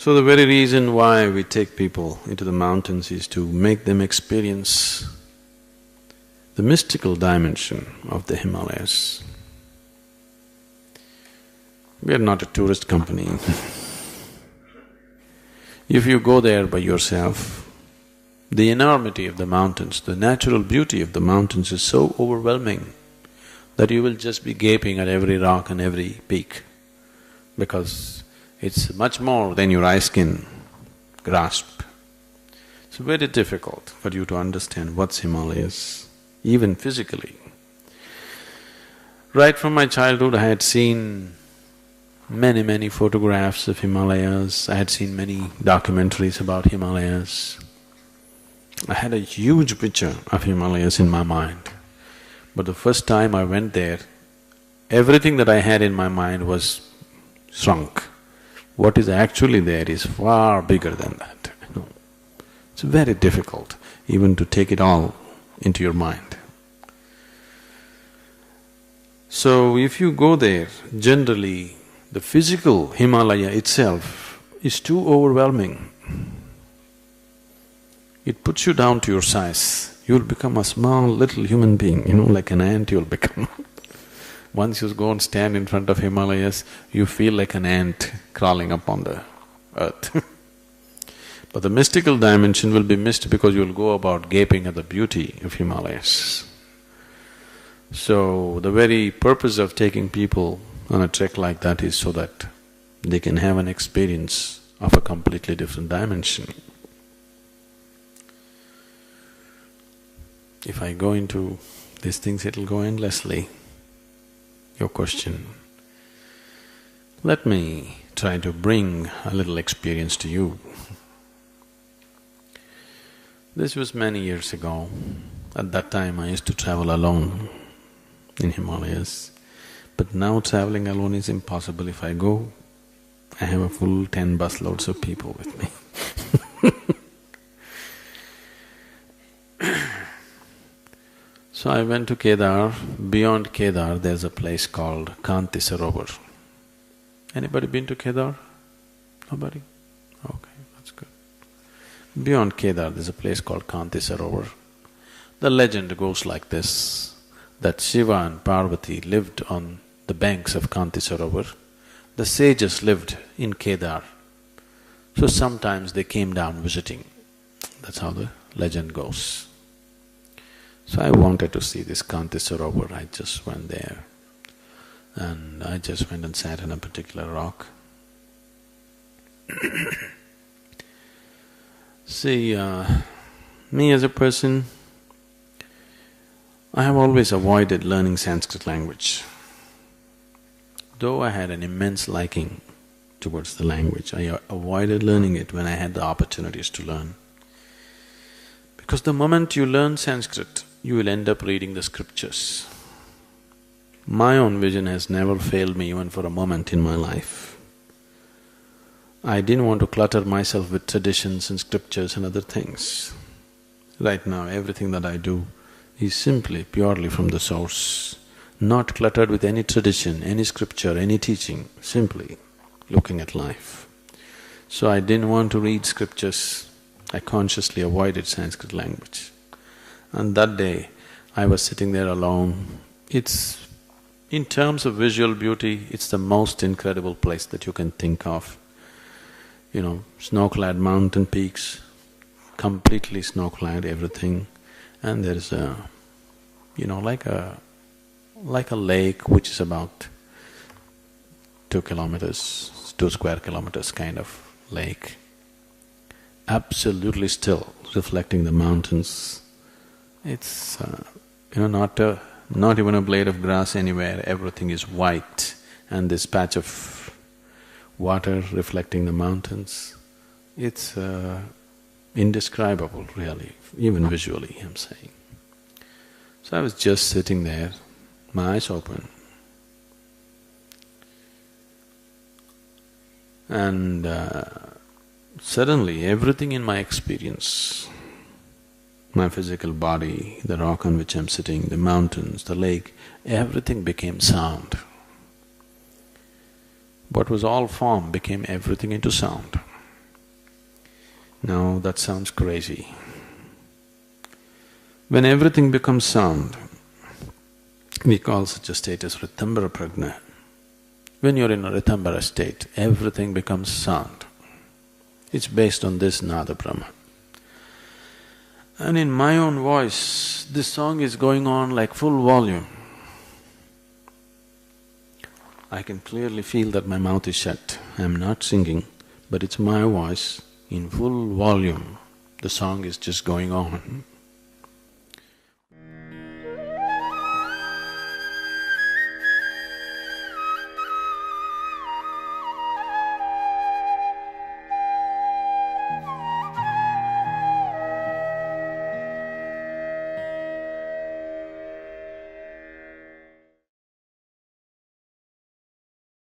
So the very reason why we take people into the mountains is to make them experience the mystical dimension of the Himalayas. We are not a tourist company. If you go there by yourself, the enormity of the mountains, the natural beauty of the mountains is so overwhelming that you will just be gaping at every rock and every peak, because it's much more than your eyes can grasp. It's very difficult for you to understand what's Himalayas, even physically. Right from my childhood, I had seen many photographs of Himalayas, I had seen many documentaries about Himalayas. I had a huge picture of Himalayas in my mind. But the first time I went there, everything that I had in my mind was shrunk. What is actually there is far bigger than that, you know. It's very difficult even to take it all into your mind. So if you go there, generally the physical Himalaya itself is too overwhelming. It puts you down to your size. You'll become a small little human being, you know, like an ant you'll become. Once you go and stand in front of Himalayas, you feel like an ant crawling up on the earth. But the mystical dimension will be missed because you'll go about gaping at the beauty of Himalayas. So, the very purpose of taking people on a trek like that is so that they can have an experience of a completely different dimension. If I go into these things, it'll go endlessly, your question. Let me try to bring a little experience to you. This was many years ago. At that time I used to travel alone in Himalayas. But now traveling alone is impossible. If I go, I have a full 10 busloads of people with me. So I went to Kedar. Beyond Kedar there's a place called Kanti Sarovar. Anybody been to Kedar? Nobody? Okay, that's good. Beyond Kedar there's a place called Kanti Sarovar. The legend goes like this, that Shiva and Parvati lived on the banks of Kanti Sarovar. The sages lived in Kedar, so sometimes they came down visiting. That's how the legend goes. So I wanted to see this Kanti Sarovar. I just went there and I just went and sat on a particular rock. See, me as a person, I have always avoided learning Sanskrit language. Though I had an immense liking towards the language, I avoided learning it when I had the opportunities to learn. Because the moment you learn Sanskrit, you will end up reading the scriptures. My own vision has never failed me even for a moment in my life. I didn't want to clutter myself with traditions and scriptures and other things. Right now, everything that I do is simply, purely from the source, not cluttered with any tradition, any scripture, any teaching, simply looking at life. So I didn't want to read scriptures, I consciously avoided Sanskrit language. And that day, I was sitting there alone. It's… in terms of visual beauty, it's the most incredible place that you can think of. You know, snow-clad mountain peaks, completely snow-clad, everything. And there's a… you know, like a lake which is about 2 kilometers, 2 square kilometers kind of lake. Absolutely still, reflecting the mountains. It's, you know, not even a blade of grass anywhere, everything is white, and this patch of water reflecting the mountains. It's indescribable, really, even visually, I'm saying. So I was just sitting there, my eyes open. And suddenly everything in my experience, my physical body, the rock on which I'm sitting, the mountains, the lake, everything became sound. What was all form became everything into sound. Now that sounds crazy. When everything becomes sound, we call such a state as Ritambara Prajna. When you're in a Ritambara state, everything becomes sound. It's based on this Nada Brahma. And in my own voice, this song is going on like full volume. I can clearly feel that my mouth is shut. I'm not singing, but it's my voice in full volume. The song is just going on.